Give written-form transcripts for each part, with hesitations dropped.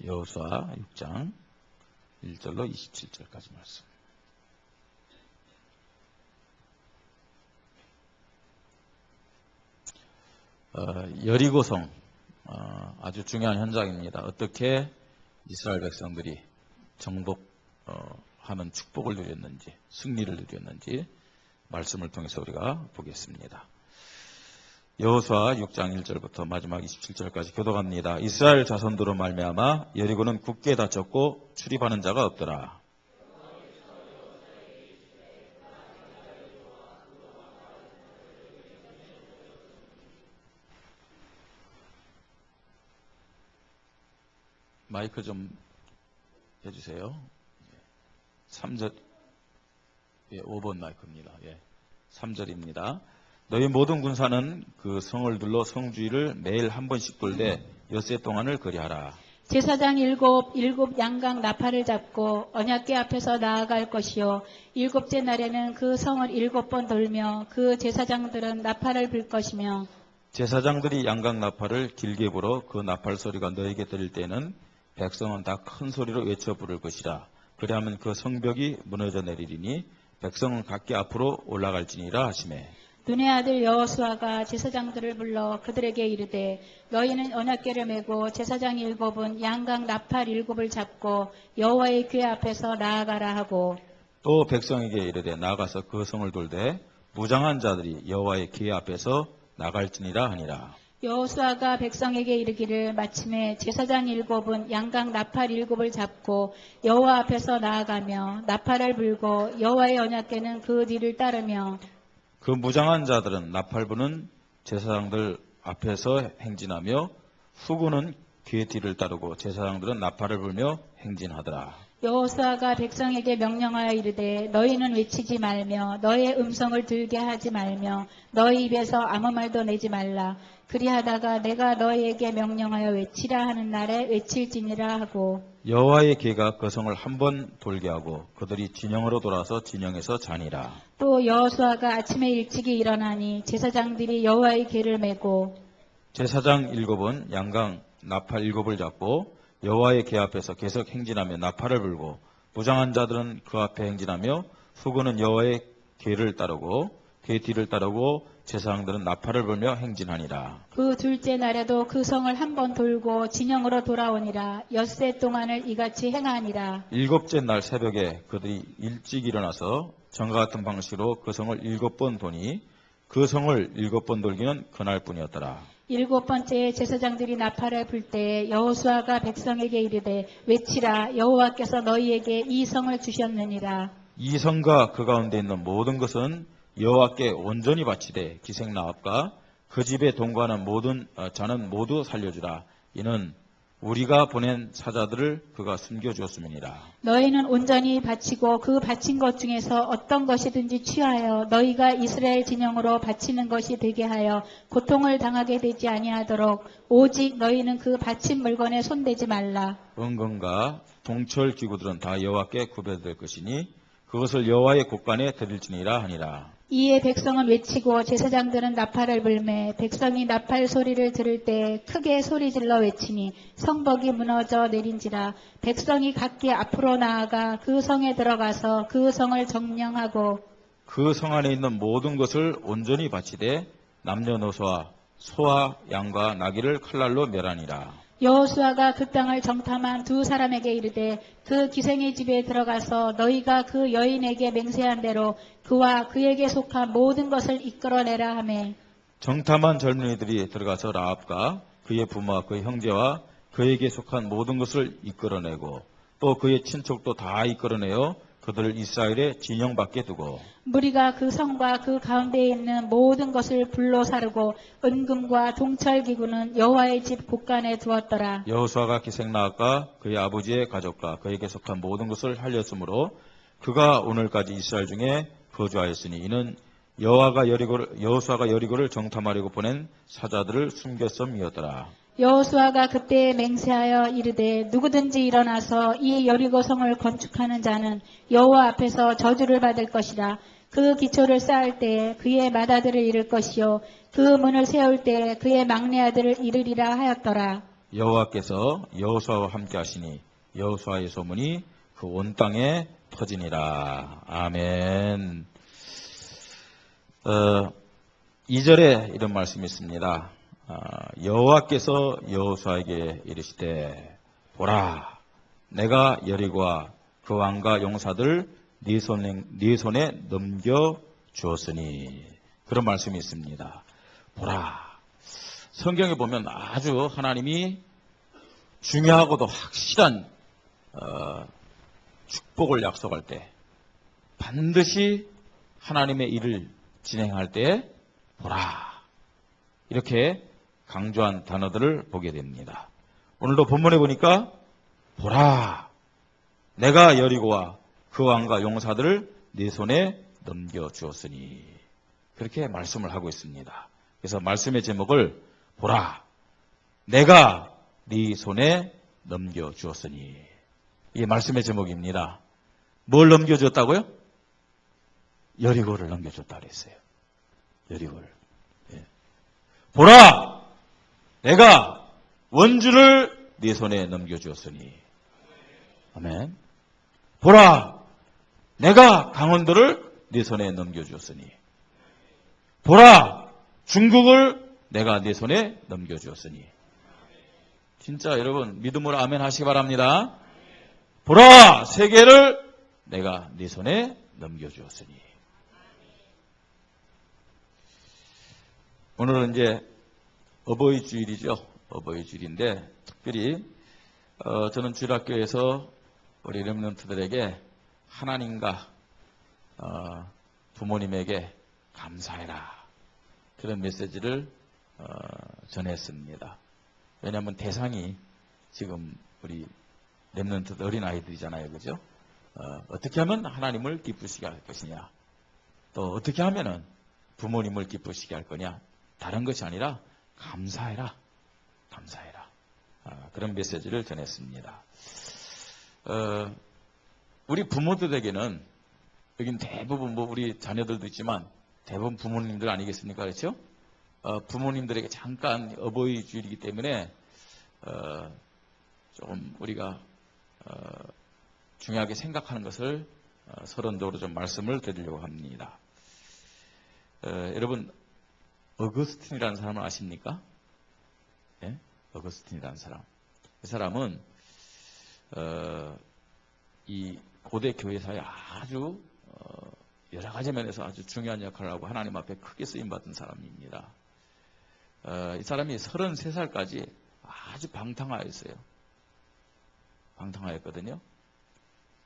여호수아 6장 1절로 27절까지 말씀. 여리고성 아주 중요한 현장입니다. 어떻게 이스라엘 백성들이 정복하는 축복을 누렸는지, 승리를 누렸는지 말씀을 통해서 우리가 보겠습니다. 여호수아 6장 1절부터 마지막 27절까지 교독합니다. 이스라엘 자손들로 말미암아 여리고는 굳게 닫혔고 출입하는 자가 없더라. 마이크 좀 해주세요. 3절, 5번 마이크입니다. 3절입니다. 너희 모든 군사는 그 성을 둘러 성주의를 매일 한 번씩 돌되 엿새 동안을 그리하라. 제사장 일곱 양각 나팔을 잡고 언약궤 앞에서 나아갈 것이요. 일곱째 날에는 그 성을 7번 돌며 그 제사장들은 나팔을 불 것이며. 제사장들이 양각 나팔을 길게 불어 그 나팔 소리가 너에게 들릴 때는 백성은 다 큰 소리로 외쳐 부를 것이라. 그리하면 그 성벽이 무너져 내리리니 백성은 각기 앞으로 올라갈지니라 하시매. 눈의 아들 여호수아가 제사장들을 불러 그들에게 이르되 너희는 언약궤를 메고 제사장 7은 양각 나팔 7을 잡고 여호와의 궤 앞에서 나아가라 하고, 또 백성에게 이르되 나가서 그 성을 돌되 무장한 자들이 여호와의 궤 앞에서 나갈지니라 하니라. 여호수아가 백성에게 이르기를 마침에 제사장 7은 양각 나팔 7을 잡고 여호와 앞에서 나아가며 나팔을 불고 여호와의 언약궤는 그 뒤를 따르며. 그 무장한 자들은 나팔 부는 제사장들 앞에서 행진하며 후군은 궤 뒤를 따르고 제사장들은 나팔을 불며 행진하더라. 여호수아가 백성에게 명령하여 이르되 너희는 외치지 말며 너희의 음성을 들게 하지 말며 너희 입에서 아무 말도 내지 말라. 그리하다가 내가 너희에게 명령하여 외치라 하는 날에 외칠지니라 하고. 여호와의 궤가 그 성을 한 번 돌게 하고 그들이 진영으로 돌아서 진영에서 자니라. 또 여호수아가 아침에 일찍이 일어나니 제사장들이 여호와의 궤를 메고 제사장 7은 양각 나팔 7을 잡고 여호와의 궤 앞에서 계속 행진하며 나팔을 불고 무장한 자들은 그 앞에 행진하며 후군은 여호와의 궤를 따르고 궤 뒤를 따르고 제사장들은 나팔을 불며 행진하니라. 그 둘째 날에도 그 성을 한 번 돌고 진영으로 돌아오니라. 엿새 동안을 이같이 행하니라. 7째 날 새벽에 그들이 일찍 일어나서 전과 같은 방식으로 그 성을 7번 도니 그 성을 7번 돌기는 그날뿐이었더라. 7번째에 제사장들이 나팔을 불 때 여호수아가 백성에게 이르되 외치라. 여호와께서 너희에게 이 성을 주셨느니라. 이 성과 그 가운데 있는 모든 것은 여호와께 온전히 바치되 기생나합과 그 집에 동거하는 모든 자는 모두 살려주라. 이는 우리가 보낸 사자들을 그가 숨겨주었음이니라. 너희는 온전히 바치고 그 바친 것 중에서 어떤 것이든지 취하여 너희가 이스라엘 진영으로 바치는 것이 되게 하여 고통을 당하게 되지 아니하도록 오직 너희는 그 바친 물건에 손대지 말라. 은금과 동철 기구들은 다 여호와께 구별될 것이니 그것을 여호와의 곳간에 드릴지니라 하니라. 이에 백성은 외치고 제사장들은 나팔을 불매 백성이 나팔 소리를 들을 때 크게 소리질러 외치니 성벽이 무너져 내린지라. 백성이 각기 앞으로 나아가 그 성에 들어가서 그 성을 정령하고 그 성 안에 있는 모든 것을 온전히 바치되 남녀노소와 소와 양과 나귀를 칼날로 멸하니라. 여호수아가 그 땅을 정탐한 두 사람에게 이르되 그 기생의 집에 들어가서 너희가 그 여인에게 맹세한 대로 그와 그에게 속한 모든 것을 이끌어내라 하매. 정탐한 젊은이들이 들어가서 라합과 그의 부모와 그의 형제와 그에게 속한 모든 것을 이끌어내고 또 그의 친척도 다 이끌어내어 그들을 이스라엘의 진영 밖에 두고 무리가 그 성과 그 가운데에 있는 모든 것을 불로 사르고 은금과 동철기구는 여호와의 집 곳간에 두었더라. 여호수아가 기생나합과 그의 아버지의 가족과 그에게 속한 모든 것을 살렸으므로 그가 오늘까지 이스라엘 중에 거주하였으니 이는 여호수아가 여리고를 정탐하려고 보낸 사자들을 숨겼음이었더라. 여호수아가 그때 맹세하여 이르되 누구든지 일어나서 이 여리고 성을 건축하는 자는 여호와 앞에서 저주를 받을 것이라. 그 기초를 쌓을 때에 그의 맏아들을 잃을 것이요 그 문을 세울 때에 그의 막내 아들을 잃으리라 하였더라. 여호와께서 여호수아와 함께 하시니 여호수아의 소문이 그 온 땅에 터지니라. 아멘. 2절에 이런 말씀이 있습니다. 여호와께서 여호수아에게 이르시되 보라 내가 여리고와 그 왕과 용사들 네 손에 넘겨 주었으니 그런 말씀이 있습니다. 보라. 성경에 보면 아주 하나님이 중요하고도 확실한 축복을 약속할 때 반드시 하나님의 일을 진행할 때 보라. 이렇게 강조한 단어들을 보게 됩니다. 오늘도 본문에 보니까 보라. 내가 여리고와 그 왕과 용사들을 네 손에 넘겨주었으니 그렇게 말씀을 하고 있습니다. 그래서 말씀의 제목을 보라. 내가 네 손에 넘겨주었으니 이게 말씀의 제목입니다. 뭘 넘겨줬다고요? 여리고를 넘겨줬다 그랬어요. 여리고를. 예. 보라! 내가 원주를 네 손에 넘겨주었으니. 아멘. 보라! 내가 강원도를 네 손에 넘겨주었으니. 보라! 중국을 내가 네 손에 넘겨주었으니. 진짜 여러분 믿음으로 아멘 하시기 바랍니다. 보라! 세계를 내가 네 손에 넘겨주었으니. 오늘은 이제 어버이 주일이죠. 어버이 주일인데 특별히 저는 주일학교에서 우리 렘넌트들에게 하나님과 부모님에게 감사해라. 그런 메시지를 전했습니다. 왜냐하면 대상이 지금 우리 렘넌트 어린아이들이잖아요. 그죠? 어떻게 하면 하나님을 기쁘시게 할 것이냐. 또 어떻게 하면은 부모님을 기쁘시게 할 거냐. 다른 것이 아니라 감사해라. 감사해라. 그런 메시지를 전했습니다. 우리 부모들에게는 여긴 대부분 뭐 우리 자녀들도 있지만 대부분 부모님들 아니겠습니까? 그렇죠? 부모님들에게 잠깐 어버이 주일이기 때문에 조금 우리가 중요하게 생각하는 것을 서론적으로 좀 말씀을 드리려고 합니다. 여러분 어거스틴이라는 사람을 아십니까? 예? 어거스틴이라는 사람. 이 사람은 이 고대 교회사에 아주 여러 가지 면에서 아주 중요한 역할을 하고 하나님 앞에 크게 쓰임받은 사람입니다. 이 사람이 33살까지 아주 방탕하였어요. 방탕하였거든요.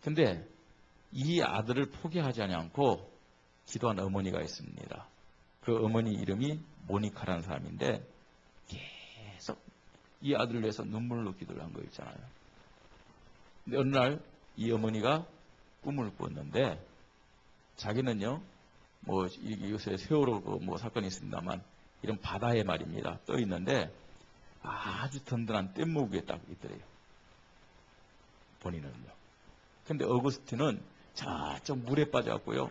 근데 이 아들을 포기하지 않고 기도한 어머니가 있습니다. 그 어머니 이름이 모니카라는 사람인데 계속 이 아들을 위해서 눈물로 기도를 한 거 있잖아요. 근데 어느 날 이 어머니가 꿈을 꿨는데 자기는요, 뭐 요새 세월호 뭐 사건이 있습니다만 이런 바다에 말입니다. 떠 있는데 아주 든든한 뗏목에 딱 있더래요. 본인은요. 근데 어거스틴은 저쪽 물에 빠져갖고요,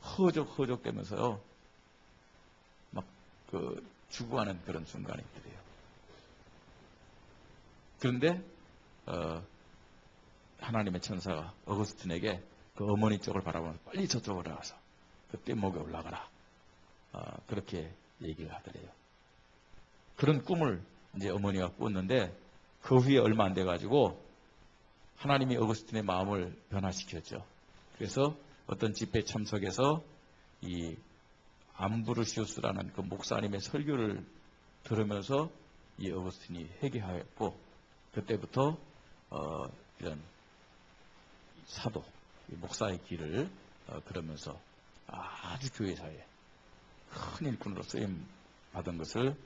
허적허적대면서요, 막 죽어가는 그런 순간이 있더래요. 그런데 하나님의 천사가 어거스틴에게 그 어머니 쪽을 바라보면서 빨리 저쪽으로 가서 그 뗏목에 올라가라. 그렇게 얘기를 하더래요. 그런 꿈을 이제 어머니가 꿨는데 그 후에 얼마 안 돼가지고 하나님이 어거스틴의 마음을 변화시켰죠. 그래서 어떤 집회 참석해서 이 암브루시우스라는 그 목사님의 설교를 들으면서 이 어거스틴이 회개하였고 그때부터 이런 사도, 목사의 길을 걸으면서 아주 교회사에 큰 일꾼으로 쓰임 받은 것을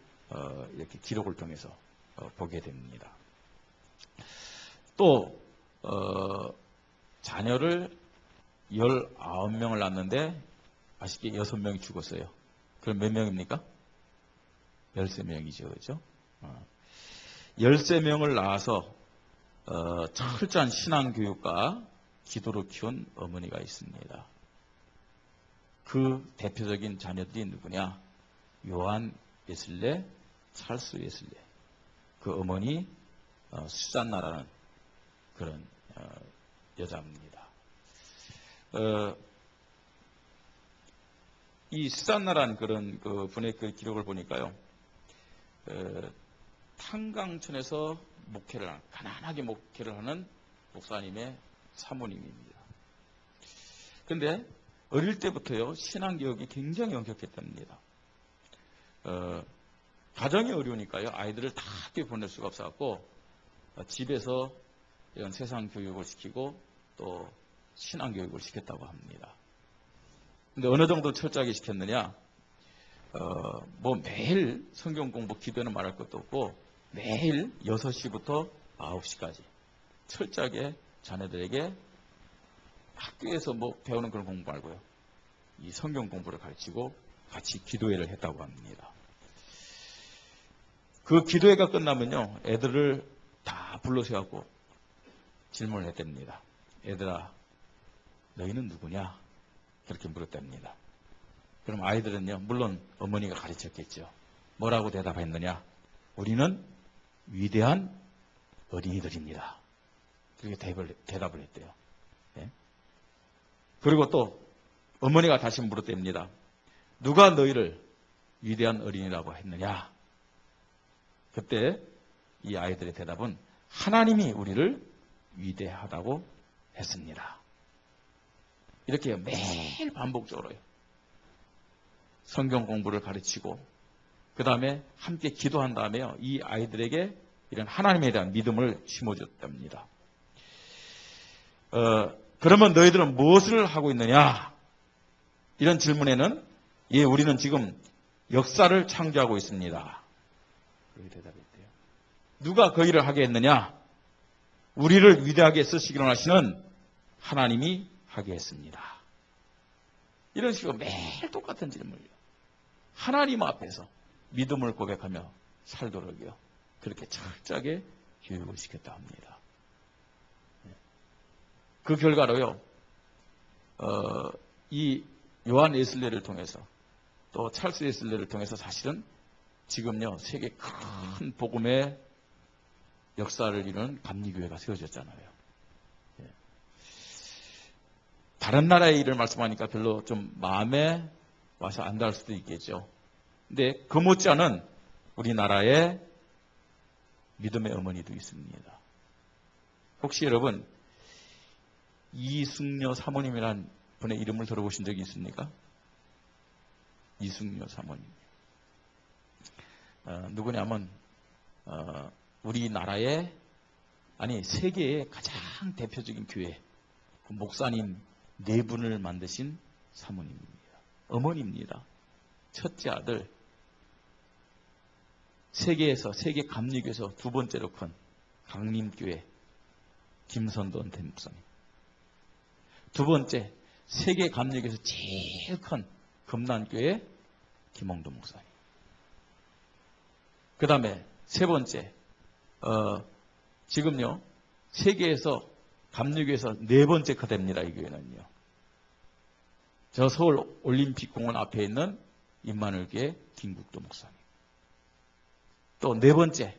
이렇게 기록을 통해서 보게 됩니다. 또 자녀를 19명을 낳았는데 아쉽게 6명이 죽었어요. 그럼 몇 명입니까? 13명이죠. 그렇죠? 13명을 낳아서 철저한 신앙교육과 기도로 키운 어머니가 있습니다. 그 대표적인 자녀들이 누구냐? 요한 웨슬레, 찰스 웨슬레. 그 어머니 수잔나라는 그런 여자입니다. 이 수잔나라는 그런 그 분의 그 기록을 보니까요, 탄강촌에서 가난하게 목회를 하는 목사님의 사모님입니다. 근데 어릴 때부터요, 신앙교육이 굉장히 엄격했답니다. 가정이 어려우니까요, 아이들을 다 학교에 보낼 수가 없어갖고 집에서 이런 세상 교육을 시키고 또 신앙 교육을 시켰다고 합니다. 근데 어느 정도 철저하게 시켰느냐? 매일 성경 공부, 기도는 말할 것도 없고 매일 6시부터 9시까지 철저하게 자녀들에게 학교에서 배우는 그런 공부 말고요, 이 성경 공부를 가르치고 같이 기도회를 했다고 합니다. 그 기도회가 끝나면요, 애들을 다 불러세워갖고 질문을 했답니다. 애들아, 너희는 누구냐? 그렇게 물었답니다. 그럼 아이들은요, 물론 어머니가 가르쳤겠죠. 뭐라고 대답했느냐? 우리는 위대한 어린이들입니다. 그렇게 대답을 했대요. 예? 그리고 또 어머니가 다시 물었답니다. 누가 너희를 위대한 어린이라고 했느냐? 그때 이 아이들의 대답은 하나님이 우리를 위대하다고 했습니다. 이렇게 매일 반복적으로요, 성경 공부를 가르치고 그 다음에 함께 기도한 다음에요, 이 아이들에게 이런 하나님에 대한 믿음을 심어줬답니다. 그러면 너희들은 무엇을 하고 있느냐? 이런 질문에는 우리는 지금 역사를 창조하고 있습니다. 그렇게 대답했대요. 누가 그 일을 하게 했느냐? 우리를 위대하게 쓰시기로 하시는 하나님이 하게 했습니다. 이런 식으로 매일 똑같은 질문이요, 하나님 앞에서 믿음을 고백하며 살도록요, 그렇게 철저하게 교육을 시켰다 합니다. 그 결과로요, 이 요한 웨슬레를 통해서 또 찰스 웨슬레를 통해서 사실은 지금요, 세계 큰 복음의 역사를 이루는 감리교회가 세워졌잖아요. 다른 나라의 일을 말씀하니까 별로 좀 마음에 와서 안 닿을 수도 있겠죠. 근데 그 못지않은 우리나라의 믿음의 어머니도 있습니다. 혹시 여러분 이승려 사모님이라는 분의 이름을 들어보신 적이 있습니까? 이승려 사모님. 누구냐면 우리나라의, 아니 세계의 가장 대표적인 교회 그 목사님 4분을 만드신 사모님입니다. 어머니입니다. 첫째 아들, 세계 감리교에서 2번째로 큰 강림교회 김선도 은퇴 목사님. 2번째, 세계 감리교에서 제일 큰 금난교회 김홍도 목사님. 그 다음에 3번째, 지금요, 세계에서 감리교에서 4번째 크답니다. 이 교회는요. 저 서울 올림픽 공원 앞에 있는 임마누엘교회 김국도 목사님. 또 4번째,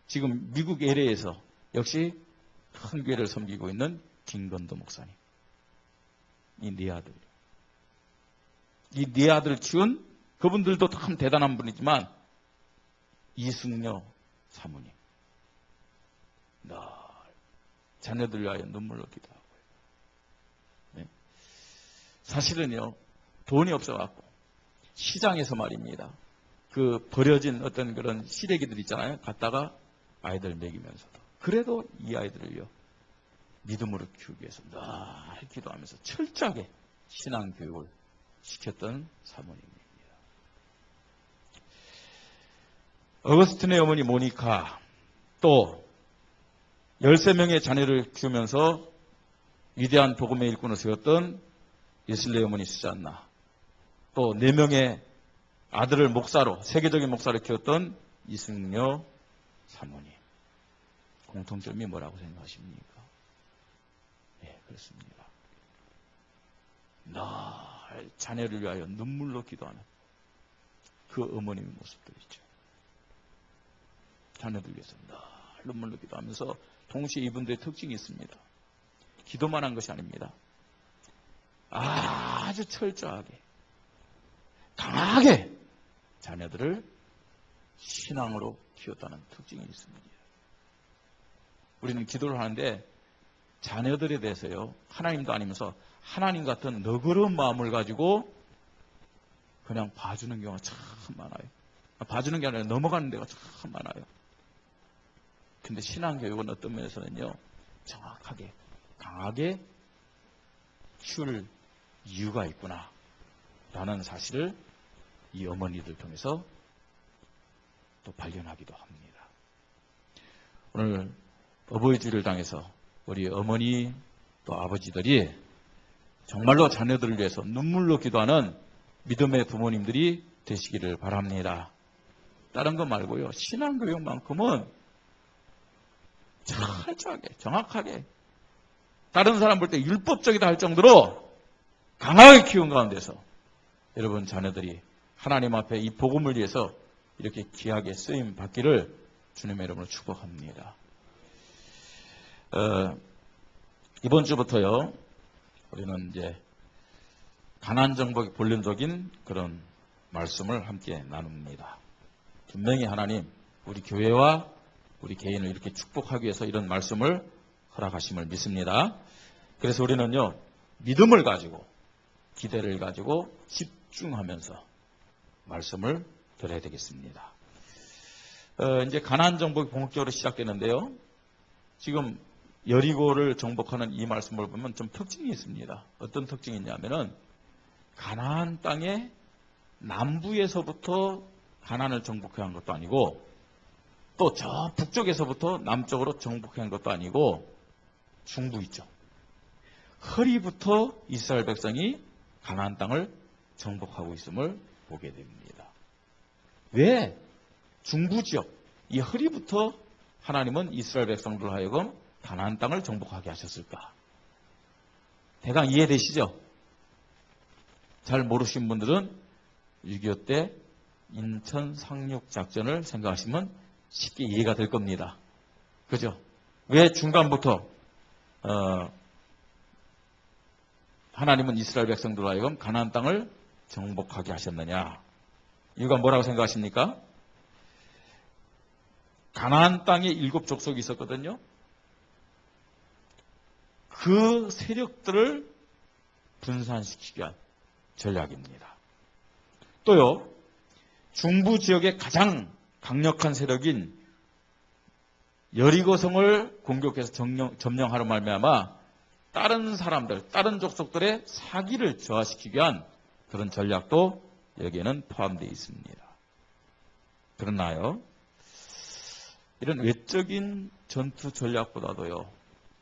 지금 미국 LA에서 역시 큰 교회를 섬기고 있는 김건도 목사님. 이 4아들. 이 4아들 키운 그분들도 참 대단한 분이지만 이승려 사모님. 늘 자녀들 위하여 눈물로 기도하고요. 네. 사실은요, 돈이 없어갖고 시장에서 말입니다, 그 버려진 어떤 그런 시래기들 있잖아요. 갖다가 아이들 먹이면서도. 그래도 이 아이들을요, 믿음으로 키우기 위해서 늘 기도하면서 철저하게 신앙교육을 시켰던 사모님입니다. 어거스틴의 어머니 모니카, 또 13명의 자녀를 키우면서 위대한 복음의 일꾼을 세웠던 웨슬레 어머니 수잔나, 또 4명의 아들을 목사로, 세계적인 목사를 키웠던 이승려 사모님. 공통점이 뭐라고 생각하십니까? 네, 그렇습니다. 늘 자녀를 위하여 눈물로 기도하는 그 어머님의 모습들이죠. 자녀들 위해서 늘 눈물로 기도하면서 동시에 이분들의 특징이 있습니다. 기도만 한 것이 아닙니다. 아주 철저하게, 강하게 자녀들을 신앙으로 키웠다는 특징이 있습니다. 우리는 기도를 하는데 자녀들에 대해서요, 하나님도 아니면서 하나님 같은 너그러운 마음을 가지고 그냥 봐주는 경우가 참 많아요. 봐주는 게 아니라 넘어가는 데가 참 많아요. 근데 신앙교육은 어떤 면에서는요, 정확하게, 강하게 키울 이유가 있구나 라는 사실을 이 어머니들 통해서 또 발견하기도 합니다. 오늘 어버이주일을 당해서 우리 어머니 또 아버지들이 정말로 자녀들을 위해서 눈물로 기도하는 믿음의 부모님들이 되시기를 바랍니다. 다른 거 말고요, 신앙교육만큼은 철저하게, 정확하게, 다른 사람 볼 때 율법적이다 할 정도로 강하게 키운 가운데서 여러분 자녀들이 하나님 앞에 이 복음을 위해서 이렇게 귀하게 쓰임 받기를 주님의 이름으로 축복합니다. 이번 주부터요, 우리는 이제 가나안 정복의 본론적인 그런 말씀을 함께 나눕니다. 분명히 하나님, 우리 교회와 우리 개인을 이렇게 축복하기 위해서 이런 말씀을 허락하심을 믿습니다. 그래서 우리는요, 믿음을 가지고, 기대를 가지고 집중하면서 말씀을 들어야 되겠습니다. 이제 가나안 정복이 본격적으로 시작되는데요. 지금 여리고를 정복하는 이 말씀을 보면 좀 특징이 있습니다. 어떤 특징이 있냐면은 가나안 땅의 남부에서부터 가나안을 정복해 한 것도 아니고 또 저 북쪽에서부터 남쪽으로 정복해 한 것도 아니고 중부 있죠. 허리부터 이스라엘 백성이 가나안 땅을 정복하고 있음을 보게 됩니다. 왜 중부 지역, 이 허리부터 하나님은 이스라엘 백성들 하여금 가나안 땅을 정복하게 하셨을까? 대강 이해되시죠? 잘 모르신 분들은 6.25 때 인천 상륙 작전을 생각하시면 쉽게 이해가 될 겁니다. 그죠? 왜 중간부터 하나님은 이스라엘 백성들로 하여금 가나안 땅을 정복하게 하셨느냐? 이유가 뭐라고 생각하십니까? 가나안 땅에 7 족속이 있었거든요. 그 세력들을 분산시키기 위한 전략입니다. 또요, 중부 지역의 가장 강력한 세력인 여리고성을 공격해서 점령하려 말미암아 다른 사람들, 다른 족속들의 사기를 저하시키기 위한 그런 전략도 여기에는 포함되어 있습니다. 그러나요, 이런 외적인 전투 전략보다도요,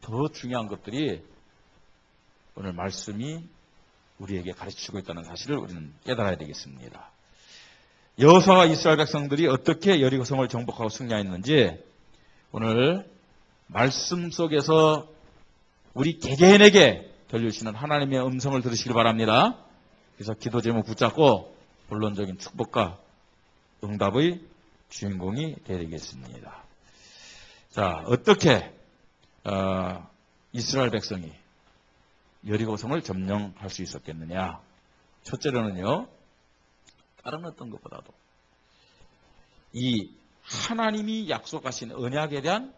더 중요한 것들이 오늘 말씀이 우리에게 가르치고 있다는 사실을 우리는 깨달아야 되겠습니다. 여호수아와 이스라엘 백성들이 어떻게 여리고성을 정복하고 승리했는지 오늘 말씀 속에서 우리 개개인에게 들려주시는 하나님의 음성을 들으시길 바랍니다. 그래서 기도 제목 붙잡고 본론적인 축복과 응답의 주인공이 되겠습니다. 자, 어떻게 이스라엘 백성이 여리고성을 점령할 수 있었겠느냐? 첫째로는요, 다른 어떤 것보다도 이 하나님이 약속하신 언약에 대한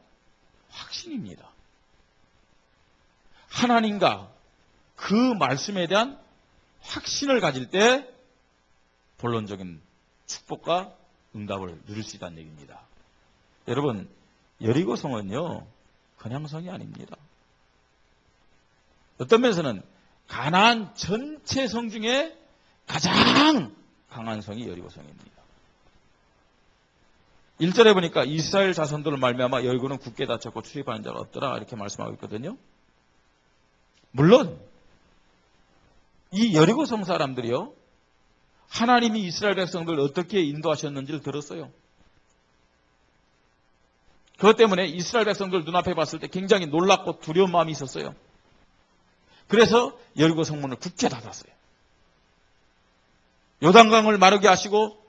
확신입니다. 하나님과 그 말씀에 대한 확신을 가질 때 본론적인 축복과 응답을 누릴 수 있다는 얘기입니다. 여러분, 여리고성은요, 그냥 성이 아닙니다. 어떤 면에서는 가나안 전체 성 중에 가장 강한 성이 여리고성입니다. 1절에 보니까 이스라엘 자손들을 말미암아 여리고는 굳게 닫혔고 출입하는 자가 없더라 이렇게 말씀하고 있거든요. 물론 이 여리고성 사람들이요, 하나님이 이스라엘 백성들을 어떻게 인도하셨는지를 들었어요. 그것 때문에 이스라엘 백성들 눈앞에 봤을 때 굉장히 놀랍고 두려운 마음이 있었어요. 그래서 여리고 성문을 굳게 닫았어요. 요단강을 마르게 하시고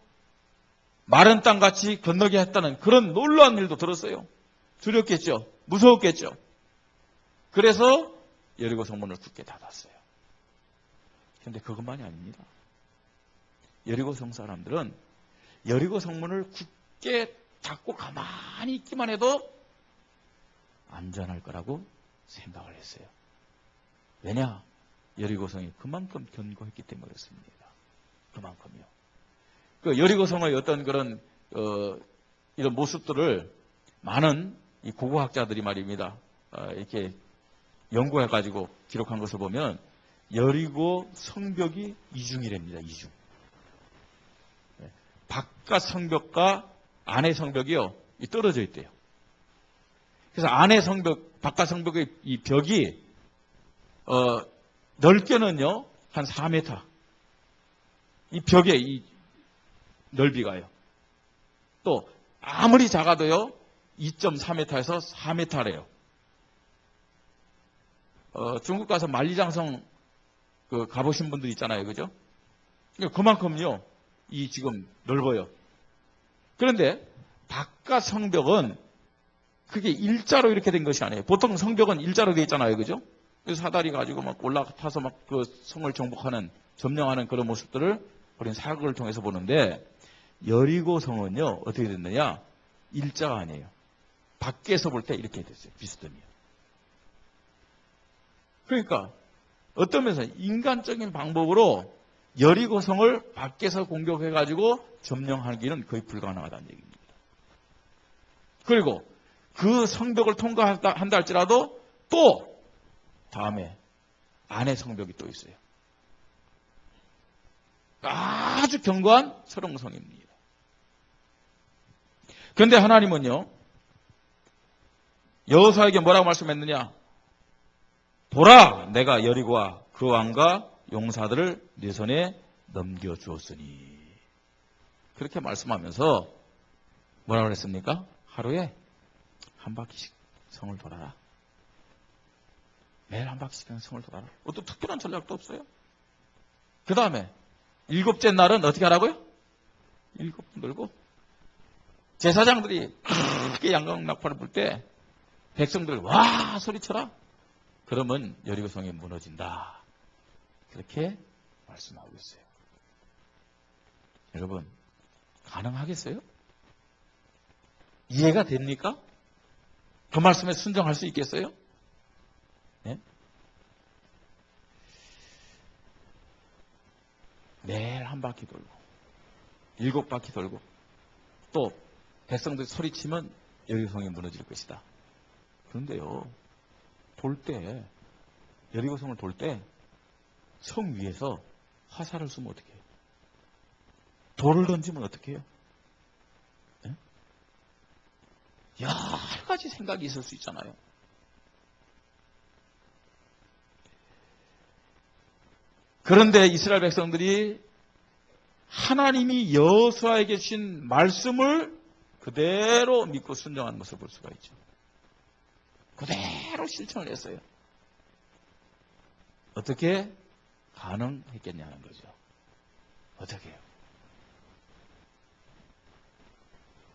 마른 땅같이 건너게 했다는 그런 놀라운 일도 들었어요. 두렵겠죠. 무서웠겠죠. 그래서 여리고 성문을 굳게 닫았어요. 그런데 그것만이 아닙니다. 여리고 성 사람들은 여리고 성문을 굳게 닫고 가만히 있기만 해도 안전할 거라고 생각을 했어요. 왜냐? 여리고 성이 그만큼 견고했기 때문에 그렇습니다. 그만큼요. 그 여리고 성의 어떤 그런 이런 모습들을 많은 이 고고학자들이 말입니다. 이렇게 연구해가지고 기록한 것을 보면 여리고 성벽이 이중이랍니다. 이중. 바깥 성벽과 안의 성벽이요, 떨어져 있대요. 그래서 안의 성벽, 바깥 성벽의 이 벽이 넓게는요 한 4m. 이 벽의 이 넓이가요. 또 아무리 작아도요 2.4m에서 4m래요. 중국 가서 만리장성 가보신 분들 있잖아요, 그죠? 그만큼요 이 지금 넓어요. 그런데 바깥 성벽은 그게 일자로 이렇게 된 것이 아니에요. 보통 성벽은 일자로 되어 있잖아요, 그죠? 그래서 사다리 가지고 막 올라타서 막 그 성을 정복하는, 점령하는 그런 모습들을 우리는 사극을 통해서 보는데, 여리고 성은요 어떻게 됐느냐? 일자가 아니에요. 밖에서 볼 때 이렇게 됐어요. 비스듬히요. 그러니까 어떤 면에서 인간적인 방법으로 여리고 성을 밖에서 공격해가지고 점령하기는 거의 불가능하다는 얘기입니다. 그리고 그 성벽을 통과한다 할지라도 또 다음에 안의 성벽이 또 있어요. 아주 견고한 설옹성입니다. 그런데 하나님은요 여호수아에게 뭐라고 말씀했느냐? 보라, 내가 여리고와 그 왕과 용사들을 네 손에 넘겨주었으니. 그렇게 말씀하면서 뭐라고 그랬습니까? 하루에 한 바퀴씩 성을 돌아라. 매일 한 바퀴씩 성을 돌아라. 어떤 특별한 전략도 없어요. 그 다음에 7째 날은 어떻게 하라고요? 7번 돌고 제사장들이 크게 양강낙파를 불 때 백성들 와 소리쳐라. 그러면 여리고성이 무너진다. 그렇게 말씀하고 있어요. 여러분 가능하겠어요? 이해가 됩니까? 그 말씀에 순종할 수 있겠어요? 네? 매일 한 바퀴 돌고 7바퀴 돌고 또 백성들 소리치면 여리고성이 무너질 것이다. 그런데요 돌 때 여리고성을 돌 때 성 위에서 화살을 쏘면 어떻게 해요? 돌을 던지면 어떻게 해요? 네? 여러 가지 생각이 있을 수 있잖아요. 그런데 이스라엘 백성들이 하나님이 여호수아에게 주신 말씀을 그대로 믿고 순종한 모습을 볼 수가 있죠. 그대로 실천을 했어요. 어떻게 가능했겠냐는 거죠. 어떻게 해요?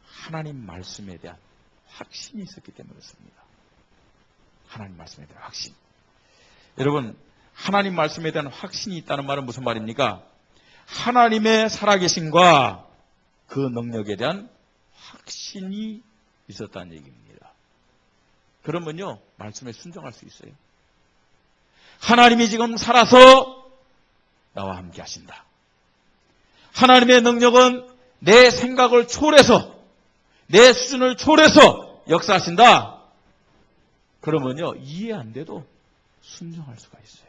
하나님 말씀에 대한 확신이 있었기 때문에 그렇습니다. 하나님 말씀에 대한 확신. 여러분, 하나님 말씀에 대한 확신이 있다는 말은 무슨 말입니까? 하나님의 살아계심과 그 능력에 대한 확신이 있었다는 얘기입니다. 그러면요, 말씀에 순종할 수 있어요. 하나님이 지금 살아서 나와 함께 하신다. 하나님의 능력은 내 생각을 초월해서, 내 수준을 초월해서 역사하신다. 그러면요, 이해 안 돼도 순종할 수가 있어요.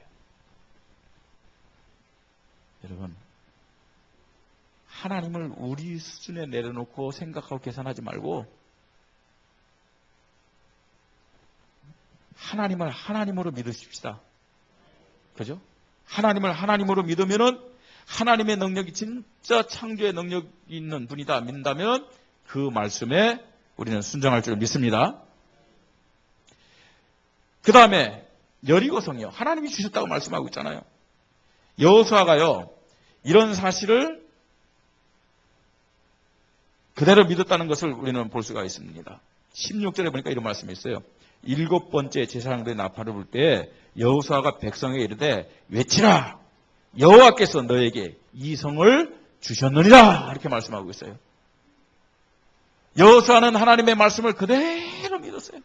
여러분, 하나님을 우리 수준에 내려놓고 생각하고 계산하지 말고 하나님을 하나님으로 믿으십시다. 그죠? 하나님을 하나님으로 믿으면은 하나님의 능력이 진짜 창조의 능력이 있는 분이다 믿는다면 그 말씀에 우리는 순종할 줄 믿습니다. 그 다음에 여리고성이요. 하나님이 주셨다고 말씀하고 있잖아요. 여호수아가요. 이런 사실을 그대로 믿었다는 것을 우리는 볼 수가 있습니다. 16절에 보니까 이런 말씀이 있어요. 7번째 제사장들의 나팔을 불 때 여호수아가 백성에게 이르되 외치라 여호와께서 너에게 이 성을 주셨느니라 이렇게 말씀하고 있어요. 여호수아는 하나님의 말씀을 그대로 믿었어요.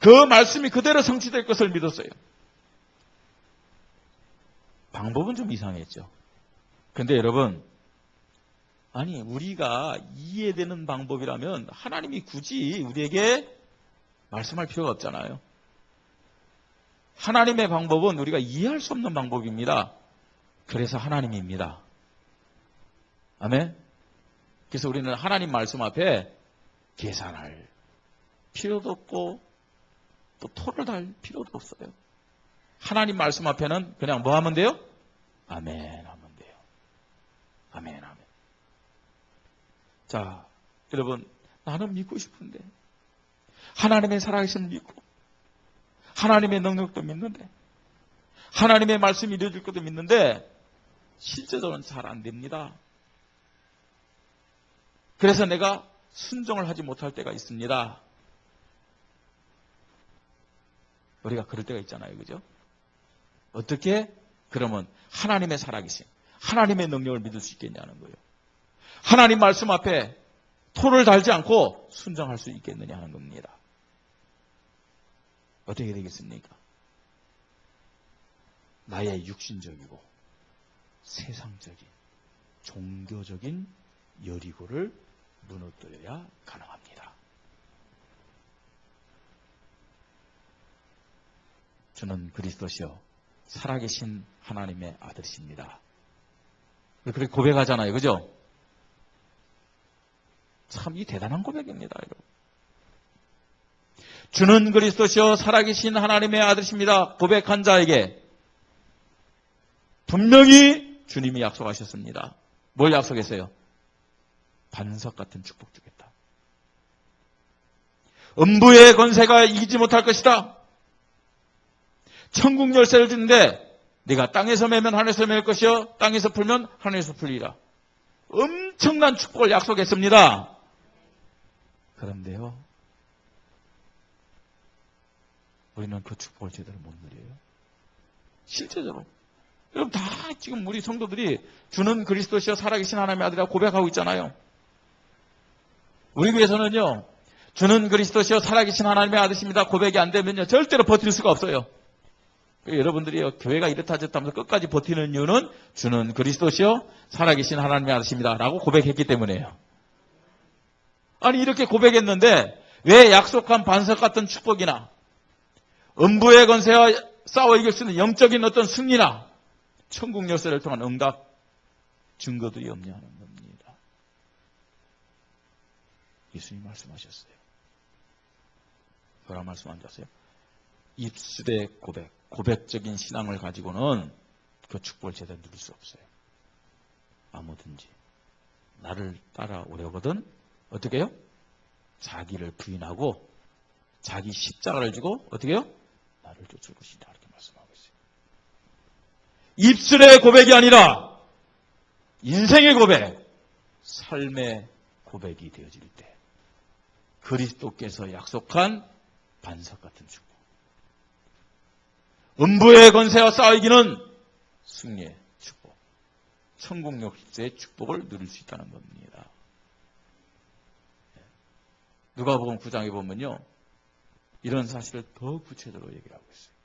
그 말씀이 그대로 성취될 것을 믿었어요. 방법은 좀 이상했죠. 근데 여러분, 아니 우리가 이해되는 방법이라면 하나님이 굳이 우리에게 말씀할 필요가 없잖아요. 하나님의 방법은 우리가 이해할 수 없는 방법입니다. 그래서 하나님입니다. 아멘? 그래서 우리는 하나님 말씀 앞에 계산할 필요도 없고 또 토를 달 필요도 없어요. 하나님 말씀 앞에는 그냥 뭐 하면 돼요? 아멘 하면 돼요. 아멘 아멘. 자, 여러분 나는 믿고 싶은데 하나님의 살아계신 믿고 하나님의 능력도 믿는데 하나님의 말씀이 이루어질 것도 믿는데 실제적으로는 잘 안 됩니다. 그래서 내가 순종을 하지 못할 때가 있습니다. 우리가 그럴 때가 있잖아요. 그죠? 어떻게? 그러면 하나님의 살아계심, 하나님의 능력을 믿을 수 있겠냐는 거예요. 하나님 말씀 앞에 토를 달지 않고 순종할 수 있겠느냐 하는 겁니다. 어떻게 되겠습니까? 나의 육신적이고 세상적인 종교적인 여리고를 무너뜨려야 가능합니다. 저는 그리스도시요 살아계신 하나님의 아들이십니다. 그렇게 고백하잖아요. 그죠? 참 이 대단한 고백입니다. 여러분. 주는 그리스도시요 살아계신 하나님의 아들이십니다. 고백한 자에게 분명히 주님이 약속하셨습니다. 뭘 약속했어요? 반석 같은 축복 주겠다. 음부의 권세가 이기지 못할 것이다. 천국 열쇠를 주는데 네가 땅에서 매면 하늘에서 맬 것이요 땅에서 풀면 하늘에서 풀리라. 엄청난 축복을 약속했습니다. 그런데요, 우리는 그 축복을 제대로 못 누려요. 실제적으로. 여러분 다 지금 우리 성도들이 주는 그리스도시여 살아계신 하나님의 아들이라고 고백하고 있잖아요. 우리 교회에서는요, 주는 그리스도시여 살아계신 하나님의 아들이십니다 고백이 안 되면요 절대로 버틸 수가 없어요. 여러분들이 교회가 이렇다 저렇다 하면서 끝까지 버티는 이유는 주는 그리스도시여 살아계신 하나님의 아들이십니다 라고 고백했기 때문이에요. 아니 이렇게 고백했는데 왜 약속한 반석 같은 축복이나 음부의 권세와 싸워 이길 수 있는 영적인 어떤 승리나 천국 열쇠를 통한 응답 증거들이 없냐는 겁니다. 예수님 말씀하셨어요. 뭐라 말씀 안 하셨어요? 입술의 고백, 고백적인 신앙을 가지고는 그 축복을 제대로 누릴 수 없어요. 아무든지 나를 따라오려거든 어떻게 해요? 자기를 부인하고 자기 십자가를 지고 어떻게 해요? 나를 쫓을 것이다 이렇게 말씀하고 있어요. 입술의 고백이 아니라 인생의 고백, 삶의 고백이 되어질 때 그리스도께서 약속한 반석 같은 축복, 음부의 권세와 싸우기는 승리의 축복, 천국 역사의 축복을 누릴 수 있다는 겁니다. 누가복음 9장에 보면요, 이런 사실을 더 구체적으로 얘기를 하고 있어요.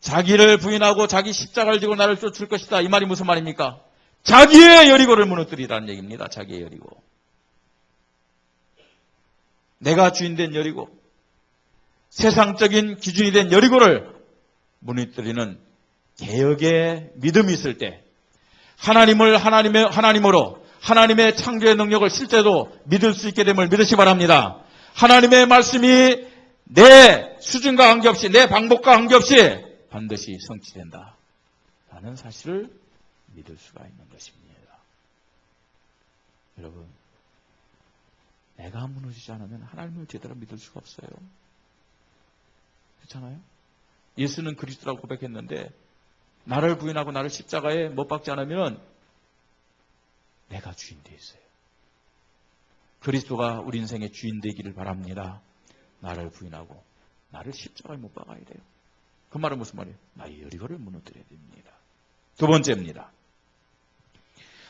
자기를 부인하고 자기 십자가를 지고 나를 쫓을 것이다. 이 말이 무슨 말입니까? 자기의 여리고를 무너뜨리라는 얘기입니다. 자기의 여리고. 내가 주인 된 여리고, 세상적인 기준이 된 여리고를 무너뜨리는 개혁의 믿음이 있을 때 하나님을 하나님으로 하나님의 창조의 능력을 실제로 믿을 수 있게 됨을 믿으시기 바랍니다. 하나님의 말씀이 내 수준과 관계없이 내 방법과 관계없이 반드시 성취된다 라는 사실을 믿을 수가 있는 것입니다. 여러분, 내가 무너지지 않으면 하나님을 제대로 믿을 수가 없어요. 그렇잖아요? 예수는 그리스도라고 고백했는데 나를 부인하고 나를 십자가에 못 박지 않으면 내가 주인 돼 있어요. 그리스도가 우리 인생의 주인 되기를 바랍니다. 나를 부인하고 나를 십자가에 못 박아야 돼요. 그 말은 무슨 말이에요? 나의 여리고를 무너뜨려야 됩니다. 두 번째입니다.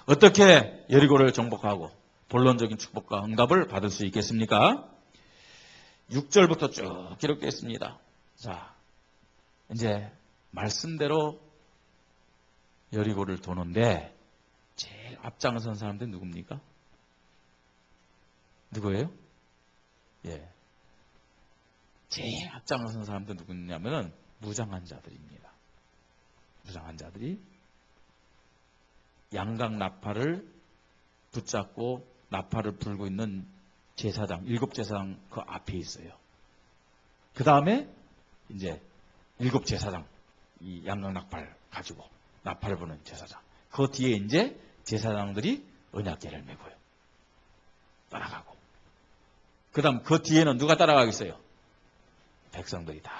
어떻게 여리고를 정복하고 본론적인 축복과 응답을 받을 수 있겠습니까? 6절부터 쭉 기록되어 있습니다. 자, 이제 말씀대로 여리고를 도는데 제일 앞장선 사람들은 누굽니까? 누구예요? 예. 제일 앞장선 사람들은 누구냐면은 무장한 자들입니다. 무장한 자들이 양각 나팔을 붙잡고 나팔을 불고 있는 제사장, 7제사장 그 앞에 있어요. 그 다음에 이제 7제사장, 이 양각 나팔 가지고 나팔을 부는 제사장. 그 뒤에 이제 제사장들이 언약궤를 메고요. 따라가고. 그 다음 그 뒤에는 누가 따라가겠어요? 백성들이 다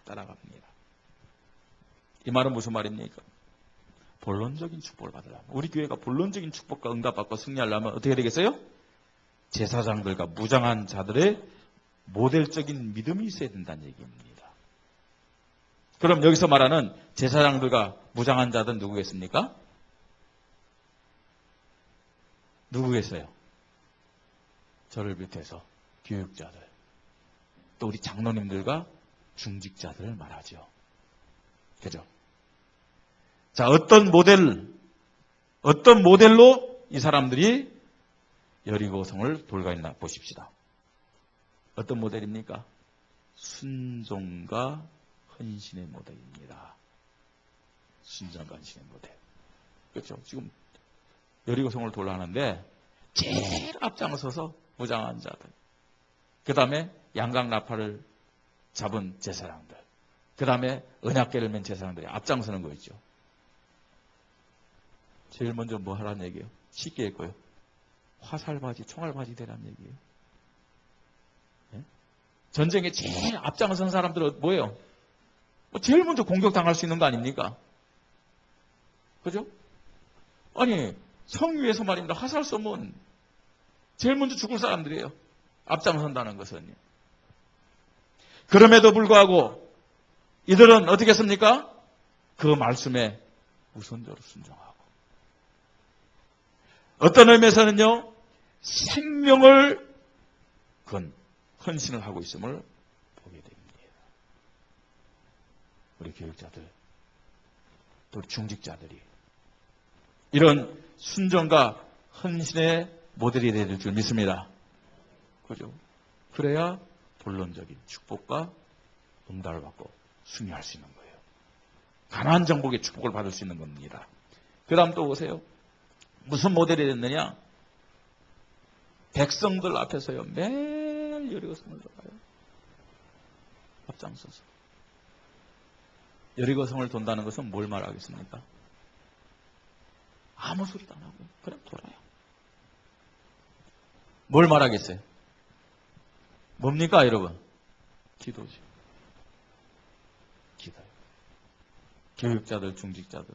따라갑니다. 이 말은 무슨 말입니까? 본론적인 축복을 받으려면, 우리 교회가 본론적인 축복과 응답받고 승리하려면 어떻게 되겠어요? 제사장들과 무장한 자들의 모델적인 믿음이 있어야 된다는 얘기입니다. 그럼 여기서 말하는 제사장들과 무장한 자들은 누구겠습니까? 누구겠어요? 저를 비롯해서 교육자들, 또 우리 장로님들과 중직자들을 말하죠. 그죠? 자, 어떤 모델로 이 사람들이 여리고성을 돌가있나 보십시다. 어떤 모델입니까? 순종과 헌신의 모델입니다. 순종과 헌신의 모델. 그렇죠? 지금 여리고성을 돌아가는데 제일 앞장서서 무장한 자들, 그 다음에 양각 나팔을 잡은 제사장들, 그 다음에 언약궤를 맨 제사장들이 앞장서는 거였죠. 제일 먼저 뭐 하라는 얘기예요? 쉽게 했고요. 화살바지, 총알바지 되라는 얘기예요. 네? 전쟁에 제일 앞장선 사람들은 뭐예요? 제일 먼저 공격당할 수 있는 거 아닙니까? 그죠? 아니, 성 위에서 말입니다. 화살 쏘면 제일 먼저 죽을 사람들이에요. 앞장선다는 것은. 그럼에도 불구하고 이들은 어떻게 했습니까? 그 말씀에 우선적으로 순종하고, 어떤 의미에서는요, 생명을 건 헌신을 하고 있음을 보게 됩니다. 우리 교육자들, 또 우리 중직자들이 이런 순종과 헌신의 모델이 될 줄 믿습니다. 그죠? 그래야 본론적인 축복과 응답을 받고 승리할 수 있는 거예요. 가나안 정복의 축복을 받을 수 있는 겁니다. 그 다음 또 보세요. 무슨 모델이 됐느냐? 백성들 앞에서요, 매일 여리고성을 돌아요. 앞장서서. 여리고성을 돈다는 것은 뭘 말하겠습니까? 아무 소리도 안 하고 그냥 돌아요. 뭘 말하겠어요? 뭡니까, 여러분? 기도죠. 기도요. 교육자들, 중직자들,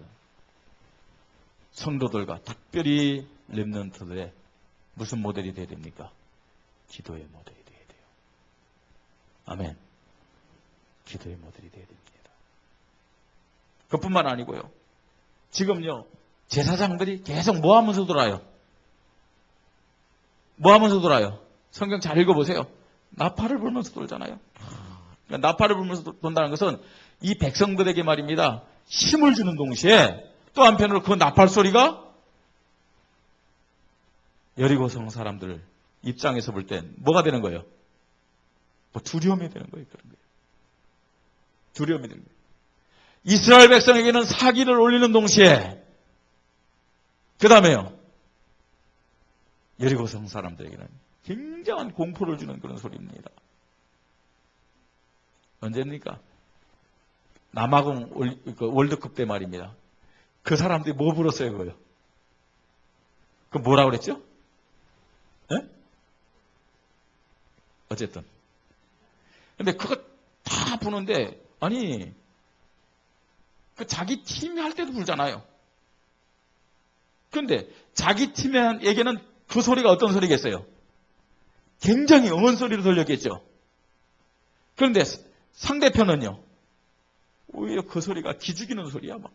성도들과 특별히 렘넌트들의 무슨 모델이 되어야 됩니까? 기도의 모델이 되어야 돼요. 아멘. 기도의 모델이 되어야 됩니다. 그뿐만 아니고요. 지금요, 제사장들이 계속 뭐 하면서 돌아요? 뭐 하면서 돌아요? 성경 잘 읽어보세요. 나팔을 불면서 돌잖아요. 그러니까 나팔을 불면서 돈다는 것은 이 백성들에게 말입니다, 힘을 주는 동시에 또 한편으로 그 나팔 소리가 여리고성 사람들 입장에서 볼 땐 뭐가 되는 거예요? 뭐 두려움이 되는 거예요. 그런 거예요. 두려움이 되는 거예요. 이스라엘 백성에게는 사기를 올리는 동시에 그 다음에요, 여리고성 사람들에게는 굉장한 공포를 주는 그런 소리입니다. 언제입니까? 남아공 월드컵 때 말입니다. 그 사람들이 뭐 불었어요, 그거요? 그 뭐라고 그랬죠? 네? 어쨌든. 근데 그거 다 부는데, 아니, 그 자기 팀이 할 때도 불잖아요. 그런데 자기 팀에게는 그 소리가 어떤 소리겠어요? 굉장히 응원 소리로 들렸겠죠. 그런데 상대편은요, 오히려 그 소리가 기죽이는 소리야, 막.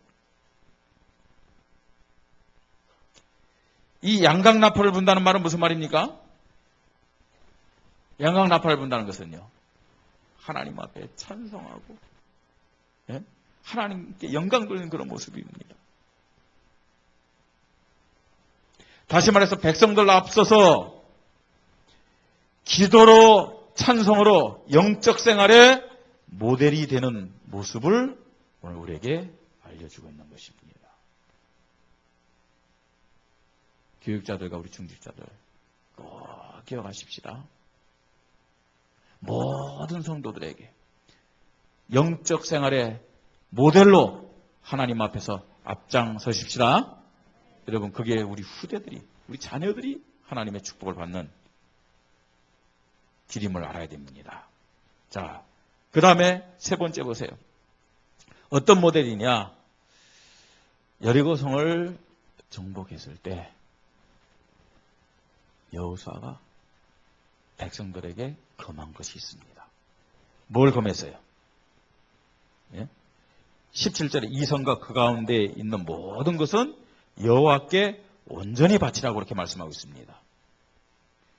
이 양강나팔을 분다는 말은 무슨 말입니까? 양강나팔을 분다는 것은요, 하나님 앞에 찬송하고, 예? 하나님께 영광 돌리는 그런 모습입니다. 다시 말해서 백성들 앞서서 기도로, 찬송으로 영적 생활의 모델이 되는 모습을 오늘 우리에게 알려주고 있는 것입니다. 교육자들과 우리 중직자들 꼭 기억하십시다. 모든 성도들에게 영적 생활의 모델로 하나님 앞에서 앞장서십시다. 여러분, 그게 우리 후대들이, 우리 자녀들이 하나님의 축복을 받는 길임을 알아야 됩니다. 자, 그 다음에 세 번째 보세요. 어떤 모델이냐? 여리고성을 정복했을 때 여호수아가 백성들에게 금한 것이 있습니다. 뭘 금했어요? 예? 17절에 이 성과 그 가운데 있는 모든 것은 여호와께 온전히 바치라고 그렇게 말씀하고 있습니다.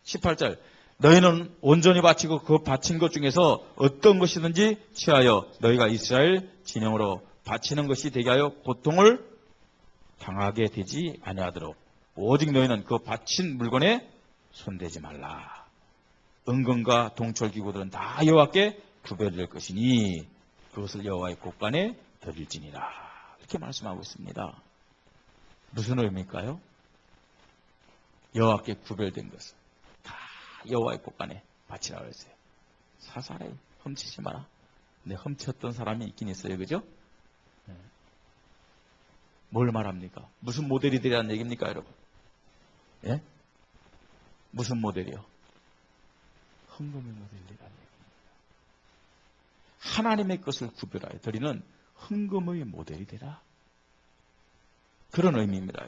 18절 너희는 온전히 바치고 그 바친 것 중에서 어떤 것이든지 취하여 너희가 이스라엘 진영으로 바치는 것이 되게 하여 고통을 당하게 되지 아니하도록 오직 너희는 그 바친 물건에 손대지 말라. 은금과 동철기구들은 다 여호와께 구별될 것이니 그것을 여호와의 곳간에 드릴지니라. 이렇게 말씀하고 있습니다. 무슨 의미일까요? 여호와께 구별된 것을 다 여호와의 곳간에 바치라고 했어요. 사사래 훔치지 마라. 근데 훔쳤던 사람이 있긴 있어요. 그죠? 뭘 말합니까? 무슨 모델이 되라는 얘기입니까, 여러분? 예? 무슨 모델이요? 헌금의 모델이라는 얘기입니다. 하나님의 것을 구별하여 드리는 헌금의 모델이 되라. 그런 의미입니다,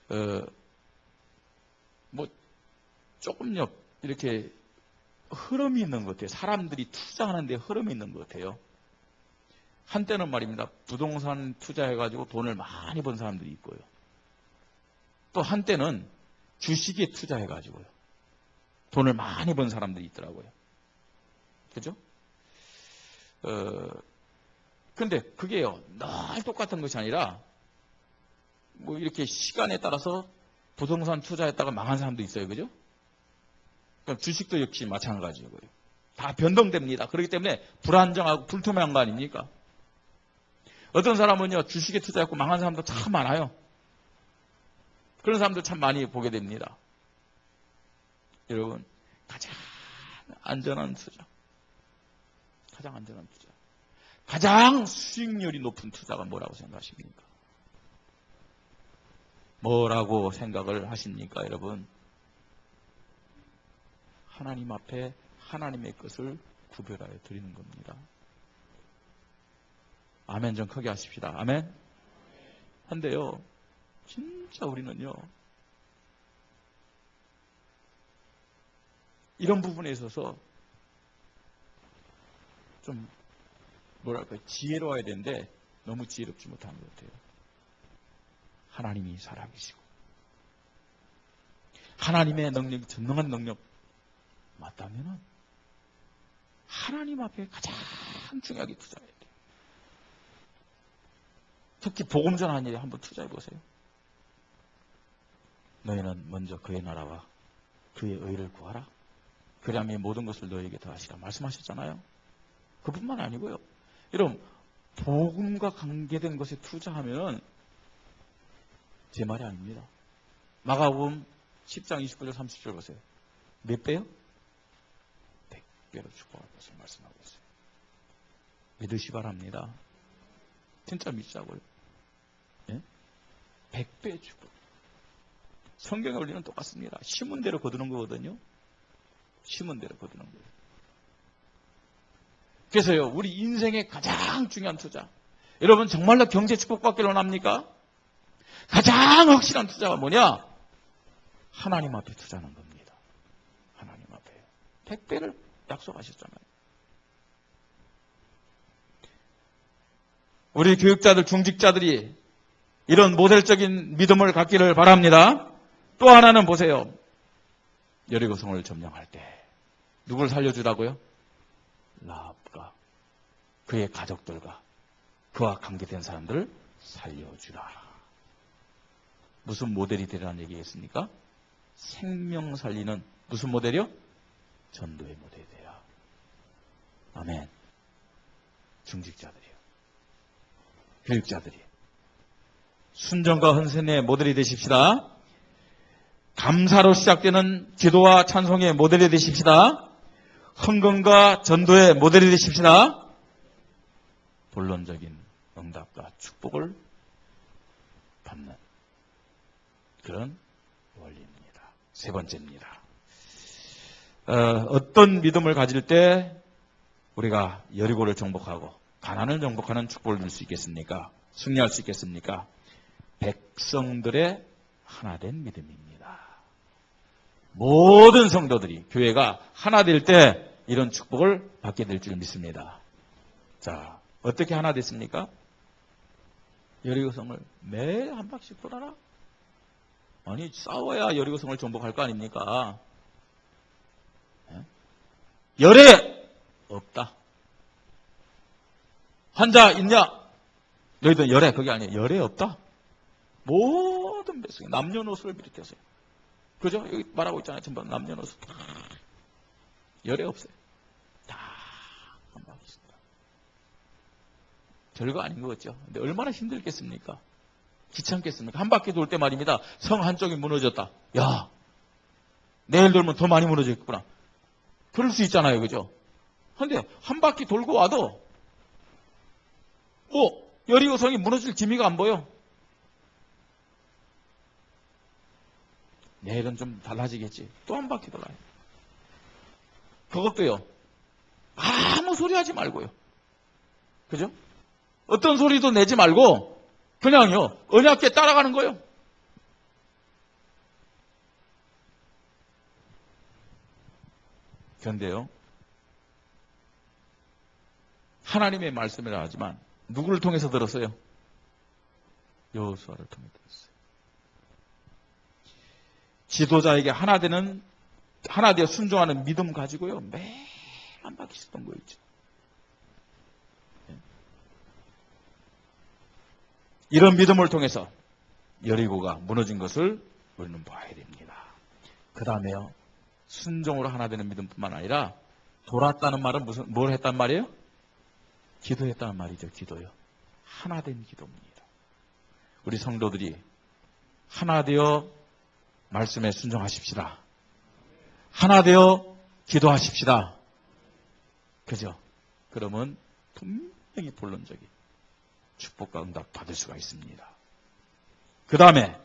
여러분. 뭐 조금요 이렇게 흐름이 있는 것 같아요. 사람들이 투자하는 데 흐름이 있는 것 같아요. 한때는 말입니다. 부동산 투자해가지고 돈을 많이 번 사람들이 있고요. 또 한때는 주식에 투자해가지고요. 돈을 많이 번 사람들이 있더라고요. 그죠? 근데 그게요, 늘 똑같은 것이 아니라, 뭐 이렇게 시간에 따라서 부동산 투자했다가 망한 사람도 있어요. 그죠? 그럼 주식도 역시 마찬가지고요. 다 변동됩니다. 그렇기 때문에 불안정하고 불투명한 거 아닙니까? 어떤 사람은요, 주식에 투자했고 망한 사람도 참 많아요. 그런 사람들 참 많이 보게 됩니다. 여러분, 가장 안전한 투자. 가장 안전한 투자. 가장 수익률이 높은 투자가 뭐라고 생각하십니까? 뭐라고 생각을 하십니까, 여러분? 하나님 앞에 하나님의 것을 구별하여 드리는 겁니다. 아멘 좀 크게 하십시다. 아멘? 한데요, 진짜 우리는요, 이런 부분에 있어서 좀 뭐랄까 지혜로워야 되는데 너무 지혜롭지 못한 것 같아요. 하나님이 살아계시고 하나님의 능력이 전능한 능력 맞다면은 하나님 앞에 가장 중요하게 투자해야 돼요. 특히 복음 전하는 일에 한번 투자해 보세요. 너희는 먼저 그의 나라와 그의 의를 구하라. 그리하면 모든 것을 너희에게 더하시라 말씀하셨잖아요. 그뿐만 아니고요. 여러분, 복음과 관계된 것에 투자하면 제 말이 아닙니다. 마가복음 10장 29절 30절 보세요. 몇 배요? 100배로 축복할 것을 말씀하고 있어요. 믿으시 바랍니다. 진짜 믿자고요. 예? 100배 축복. 성경의 원리는 똑같습니다. 심은 대로 거두는 거거든요. 심은 대로 거두는 거예요. 그래서요, 우리 인생의 가장 중요한 투자. 여러분, 정말로 경제 축복받기를 원합니까? 가장 확실한 투자가 뭐냐? 하나님 앞에 투자하는 겁니다. 하나님 앞에. 100배를 약속하셨잖아요. 우리 교육자들, 중직자들이 이런 모델적인 믿음을 갖기를 바랍니다. 또 하나는 보세요. 여리고성을 점령할 때 누굴 살려주라고요? 라합과 그의 가족들과 그와 관계된 사람들을 살려주라. 무슨 모델이 되라는 얘기겠습니까? 생명 살리는 무슨 모델이요? 전도의 모델이 돼야. 아멘. 중직자들이요. 교육자들이 순종과 헌신의 모델이 되십시다. 감사로 시작되는 기도와 찬송의 모델이 되십시다. 헌금과 전도의 모델이 되십시다. 본론적인 응답과 축복을 받는 그런 원리입니다. 세 번째입니다. 어떤 믿음을 가질 때 우리가 여리고를 정복하고 가나안을 정복하는 축복을 줄 수 있겠습니까? 승리할 수 있겠습니까? 백성들의 하나된 믿음입니다. 모든 성도들이 교회가 하나 될 때 이런 축복을 받게 될 줄 믿습니다. 자, 어떻게 하나 됐습니까? 여리고성을 매일 한 바퀴씩 돌아라. 아니, 싸워야 여리고성을 정복할 거 아닙니까? 열애 없다. 환자 있냐? 너희들 열애 그게 아니에요. 열애 없다. 모든 백성이 남녀노소를 비롯해서요. 그죠? 여기 말하고 있잖아요. 전부 남녀노소. 열애 없어요. 다 한 바퀴씩. 별거 아닌 거 같죠? 근데 얼마나 힘들겠습니까? 귀찮겠습니까? 한 바퀴 돌 때 말입니다. 성 한쪽이 무너졌다. 야, 내일 돌면 더 많이 무너졌구나. 그럴 수 있잖아요. 그죠? 근데 한 바퀴 돌고 와도 여리고성이 무너질 기미가 안 보여. 내일은 좀 달라지겠지. 또 한 바퀴 돌아요. 그것도요. 아무 소리 하지 말고요. 그죠? 어떤 소리도 내지 말고 그냥요. 언약궤 따라가는 거예요. 그런데요. 하나님의 말씀이라 하지만 누구를 통해서 들었어요? 여호수아를 통해 들었어요. 지도자에게 하나 되어 순종하는 믿음 가지고요. 매일 한 바퀴씩 돈 거 있죠. 이런 믿음을 통해서 여리고가 무너진 것을 우리는 봐야 됩니다. 그 다음에요. 순종으로 하나 되는 믿음뿐만 아니라 돌았다는 말은 뭘 했단 말이에요? 기도했다는 말이죠. 기도요. 하나 된 기도입니다. 우리 성도들이 하나 되어 말씀에 순종하십시다. 하나 되어 기도하십시다. 그죠? 그러면 분명히 본론적인 축복과 응답 받을 수가 있습니다. 그 다음에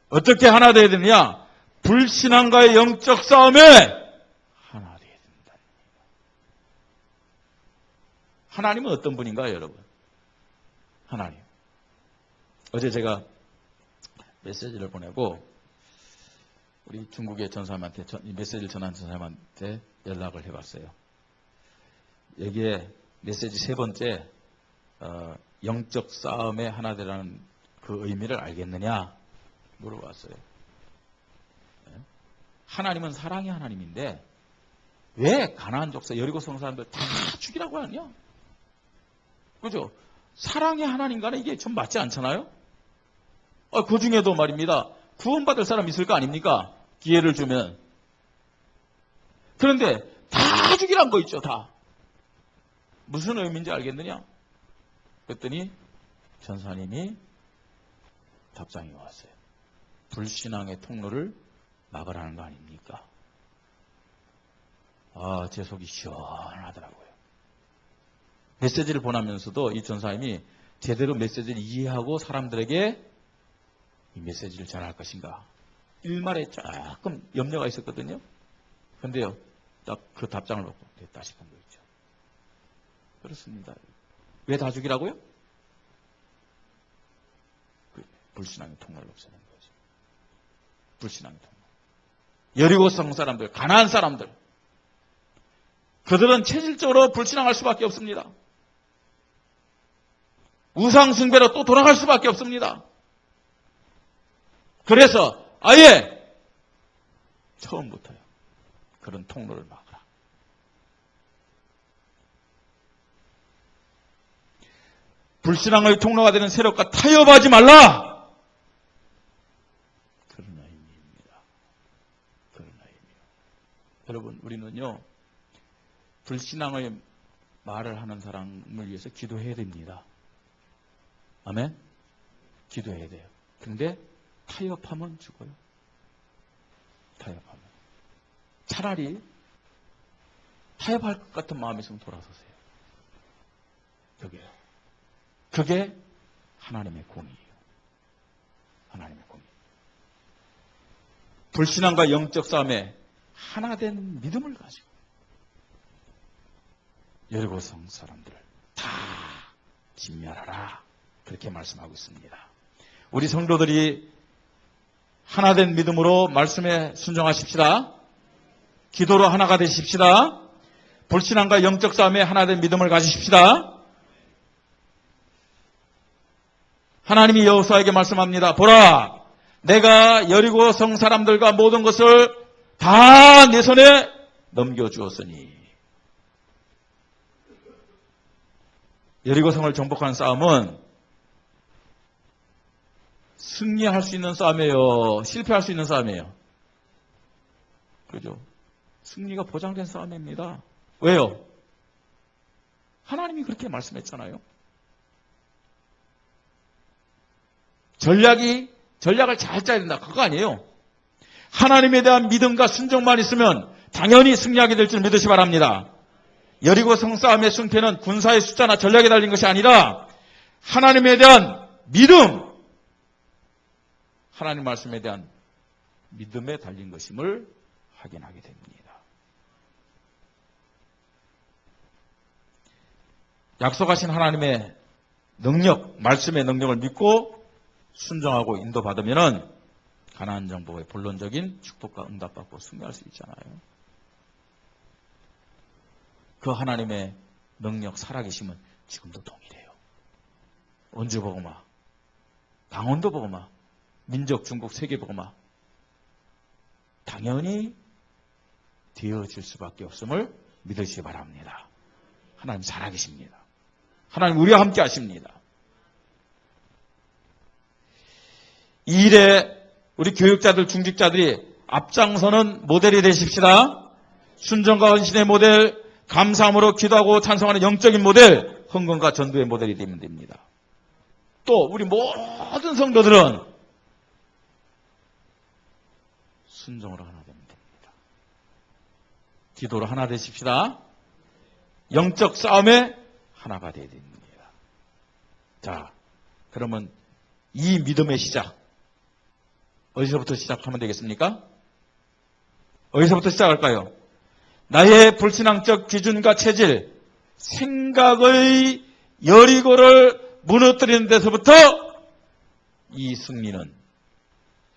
어떻게 하나 되어야 되느냐? 불신앙과의 영적 싸움에 하나 되어야 된다. 하나님은 어떤 분인가요, 여러분? 하나님. 어제 제가 메시지를 보내고 우리 중국의 전사님한테 메시지를 전한 전사님한테 연락을 해봤어요. 여기에 메시지 세 번째 영적 싸움에 하나 되라는 그 의미를 알겠느냐 물어봤어요. 하나님은 사랑의 하나님인데 왜 가나안 족속 여리고성 사람들 다 죽이라고 하냐? 그죠? 사랑의 하나님과는 이게 좀 맞지 않잖아요? 그 중에도 말입니다. 구원받을 사람 있을 거 아닙니까? 기회를 주면. 그런데 다 죽이란 거 있죠, 다. 무슨 의미인지 알겠느냐? 그랬더니 전사님이 답장이 왔어요. 불신앙의 통로를 막으라는 거 아닙니까? 제 속이 시원하더라고요. 메시지를 보내면서도 이 전사님이 제대로 메시지를 이해하고 사람들에게 이 메시지를 전할 것인가. 일말에 조금 염려가 있었거든요. 그런데요, 딱 그 답장을 받고 됐다 싶은 거 있죠. 그렇습니다. 왜 다 죽이라고요? 불신앙의 통로를 없애는 거죠. 불신앙의 통로. 여리고성 사람들, 가나안 사람들, 그들은 체질적으로 불신앙할 수밖에 없습니다. 우상 숭배로 또 돌아갈 수밖에 없습니다. 그래서 아예 처음부터요, 그런 통로를 막으라. 불신앙의 통로가 되는 세력과 타협하지 말라. 그런 의미입니다. 그런 의미요. 여러분, 우리는요, 불신앙의 말을 하는 사람을 위해서 기도해야 됩니다. 아멘? 기도해야 돼요. 그런데 타협하면 죽어요. 타협하면. 차라리 타협할 것 같은 마음이 있으면 돌아서세요. 그게 하나님의 공의예요. 하나님의 공의. 불신앙과 영적 싸움에 하나된 믿음을 가지고 여리고성 사람들을 다 진멸하라. 그렇게 말씀하고 있습니다. 우리 성도들이 하나된 믿음으로 말씀에 순종하십시다. 기도로 하나가 되십시다. 불신앙과 영적 싸움에 하나된 믿음을 가지십시다. 하나님이 여호수아에게 말씀합니다. 보라, 내가 여리고성 사람들과 모든 것을 다 내 손에 넘겨주었으니. 여리고성을 정복하는 싸움은 승리할 수 있는 싸움이에요? 실패할 수 있는 싸움이에요? 그죠? 승리가 보장된 싸움입니다. 왜요? 하나님이 그렇게 말씀했잖아요. 전략을 잘 짜야 된다. 그거 아니에요. 하나님에 대한 믿음과 순종만 있으면 당연히 승리하게 될 줄 믿으시 바랍니다. 여리고성 싸움의 승패는 군사의 숫자나 전략에 달린 것이 아니라 하나님에 대한 믿음, 하나님 말씀에 대한 믿음에 달린 것임을 확인하게 됩니다. 약속하신 하나님의 능력, 말씀의 능력을 믿고 순종하고 인도받으면 가나안 정복의 본론적인 축복과 응답받고 승리할 수 있잖아요. 그 하나님의 능력 살아계심은 지금도 동일해요. 원주복음화, 강원도 복음화, 민족 중국 세계 복음화 당연히 되어질 수밖에 없음을 믿으시기 바랍니다. 하나님 살아계십니다. 하나님 우리와 함께 하십니다. 이 일에 우리 교육자들, 중직자들이 앞장서는 모델이 되십시다. 순종과 헌신의 모델, 감사함으로 기도하고 찬송하는 영적인 모델, 헌금과 전도의 모델이 되면 됩니다. 또 우리 모든 성도들은 순종으로 하나 되면 됩니다. 기도로 하나 되십시다. 영적 싸움에 하나가 되어야 됩니다. 자, 그러면 이 믿음의 시작, 어디서부터 시작하면 되겠습니까? 어디서부터 시작할까요? 나의 불신앙적 기준과 체질, 생각의 여리고를 무너뜨리는 데서부터 이 승리는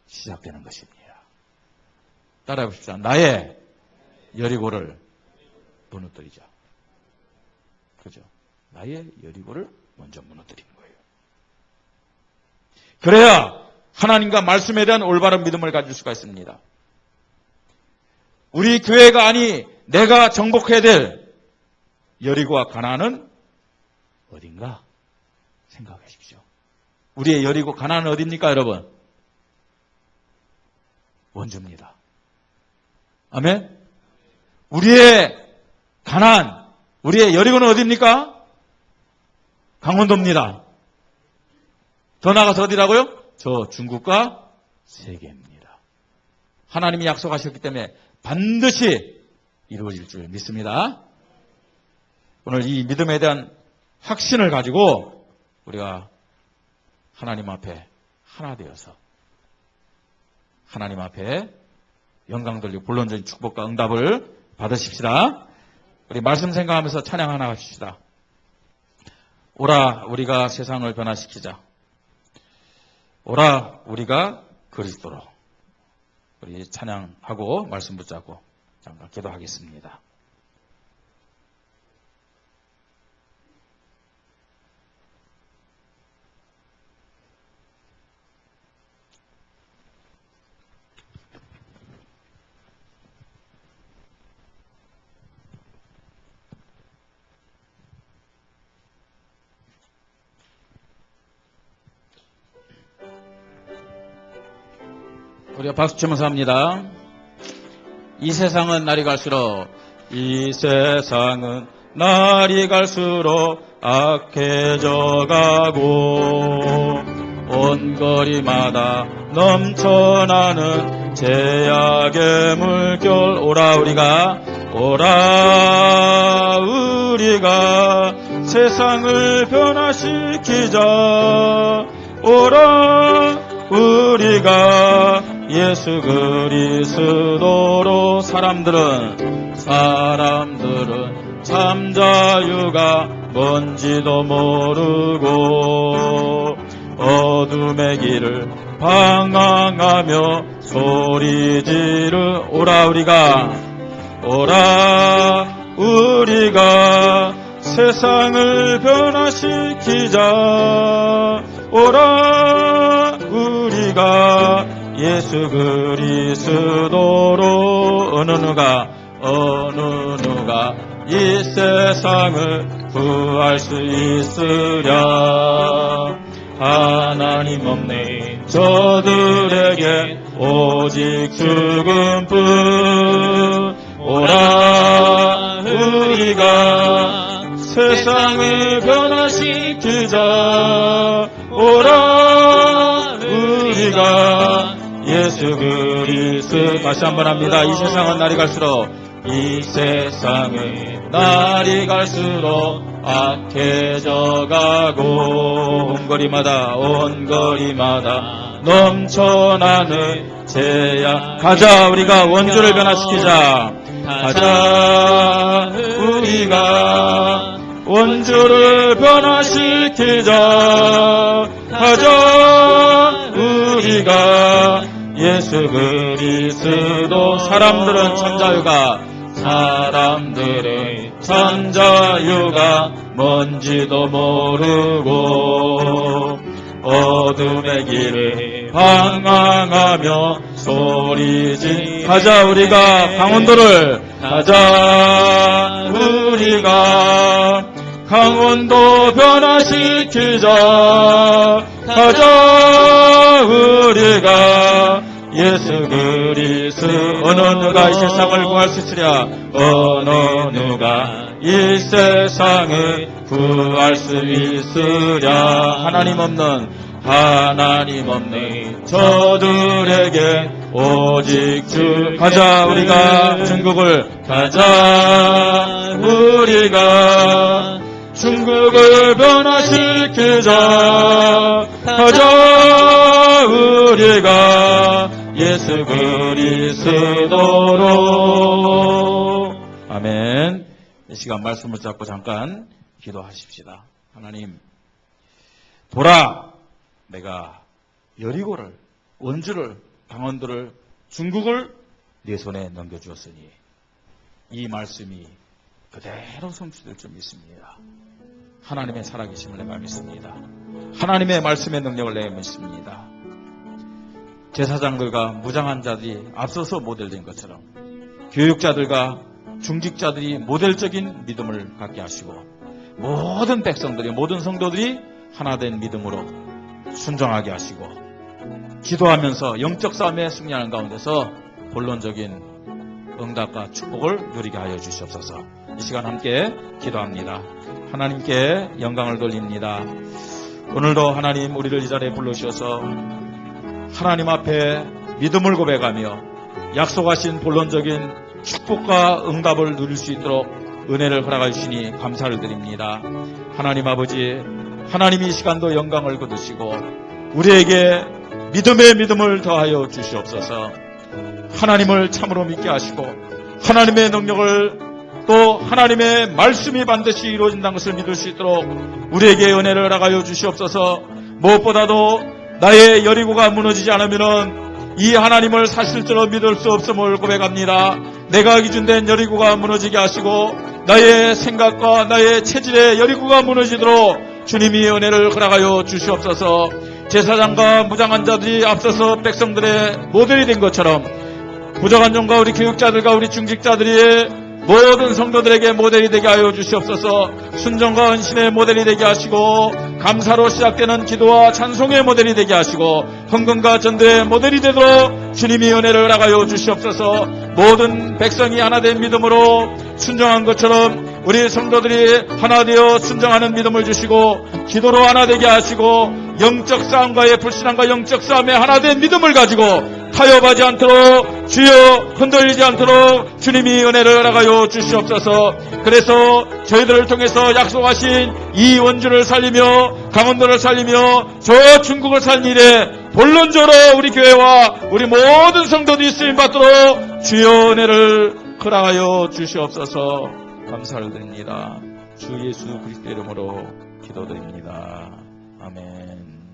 시작되는 것입니다. 따라해 보십시오. 나의 여리고를 무너뜨리자. 그죠? 나의 여리고를 먼저 무너뜨리는 거예요. 그래야 하나님과 말씀에 대한 올바른 믿음을 가질 수가 있습니다. 우리 교회가 아니 내가 정복해야 될 여리고와 가나안은 어딘가 생각하십시오. 우리의 여리고 가나안은 어디입니까, 여러분? 원주입니다. 아멘? 우리의 가나안, 우리의 여리고는 어디입니까? 강원도입니다. 더 나아가서 어디라고요? 저 중국과 세계입니다. 하나님이 약속하셨기 때문에 반드시 이루어질 줄 믿습니다. 오늘 이 믿음에 대한 확신을 가지고 우리가 하나님 앞에 하나 되어서 하나님 앞에 영광 돌리고 본론적인 축복과 응답을 받으십시다. 우리 말씀 생각하면서 찬양 하나 하십시다. 오라 우리가 세상을 변화시키자. 오라 우리가 그리스도로. 우리 찬양하고 말씀 붙잡고 잠깐 기도하겠습니다. 우리가 박수 치면서 합니다. 이 세상은 날이 갈수록 악해져 가고 온 거리마다 넘쳐나는 제약의 물결. 오라 우리가 세상을 변화시키자. 오라 우리가 예수 그리스도로. 사람들은 참 자유가 뭔지도 모르고 어둠의 길을 방황하며 소리 지르. 오라 우리가 세상을 변화시키자. 오라 우리가 예수 그리스도로. 어느 누가 이 세상을 구할 수 있으랴. 하나님 없네 저들에게 오직 죽음뿐. 오라 우리가 세상을 변화시키자. 오라 우리가 예수 그리스도. 다시 한번 합니다. 이 세상은 날이 갈수록 악해져 가고 온 거리마다 넘쳐나는 제약. 가자 우리가 원주를 변화시키자. 가자 우리가 원주를 변화시키자. 가자 우리가 예수 그리스도. 사람들은 참 자유가 뭔지도 모르고 어둠의 길을 방황하며 소리지. 가자 우리가 강원도 변화시키자. 가자 우리가 예수 그리스도. 어느 누가 이 세상을 구할 수 있으랴. 어느 누가 이 세상을 구할 수 있으랴. 하나님 없는 저들에게 오직 주. 가자 우리가 중국을 변화시키자. 가자 우리가 예수 그리스도로. 아멘. 이 시간 말씀을 잡고 잠깐 기도하십시다. 하나님, 보라, 내가 여리고를, 원주를, 강원도를, 중국을 네 손에 넘겨주었으니 이 말씀이 그대로 성취될 줄 믿습니다. 하나님의 살아계심을 내가 믿습니다. 하나님의 말씀의 능력을 내가 믿습니다. 제사장들과 무장한 자들이 앞서서 모델된 것처럼 교육자들과 중직자들이 모델적인 믿음을 갖게 하시고 모든 백성들이, 모든 성도들이 하나된 믿음으로 순종하게 하시고 기도하면서 영적 싸움에 승리하는 가운데서 본론적인 응답과 축복을 누리게 하여 주시옵소서. 이 시간 함께 기도합니다. 하나님께 영광을 돌립니다. 오늘도 하나님 우리를 이 자리에 불러주셔서 하나님 앞에 믿음을 고백하며 약속하신 본론적인 축복과 응답을 누릴 수 있도록 은혜를 허락해 주시니 감사를 드립니다. 하나님 아버지, 하나님이 이 시간도 영광을 거두시고 우리에게 믿음의 믿음을 더하여 주시옵소서. 하나님을 참으로 믿게 하시고 하나님의 능력을 또 하나님의 말씀이 반드시 이루어진다는 것을 믿을 수 있도록 우리에게 은혜를 허락하여 주시옵소서. 무엇보다도 나의 여리고가 무너지지 않으면은 이 하나님을 사실적으로 믿을 수 없음을 고백합니다. 내가 기준된 여리고가 무너지게 하시고 나의 생각과 나의 체질의 여리고가 무너지도록 주님이 은혜를 허락하여 주시옵소서. 제사장과 무장한 자들이 앞서서 백성들의 모델이 된 것처럼 부족한 종과 우리 교육자들과 우리 중직자들이 모든 성도들에게 모델이 되게 하여 주시옵소서. 순종과 헌신의 모델이 되게 하시고 감사로 시작되는 기도와 찬송의 모델이 되게 하시고 헌금과 전도의 모델이 되도록 주님이 은혜를 허락하여 주시옵소서. 모든 백성이 하나 된 믿음으로 순종한 것처럼 우리 성도들이 하나 되어 순종하는 믿음을 주시고 기도로 하나 되게 하시고 영적 싸움과의 불신함과 영적 싸움에 하나 된 믿음을 가지고 타협하지 않도록 주여 흔들리지 않도록 주님이 은혜를 허락하여 주시옵소서. 그래서 저희들을 통해서 약속하신 이 원주를 살리며 강원도를 살리며 저 중국을 살린 일에 본론적으로 우리 교회와 우리 모든 성도들이 쓰임받도록 주여 은혜를 허락하여 주시옵소서. 감사를 드립니다. 주 예수 그리스도 이름으로 기도드립니다. 아멘.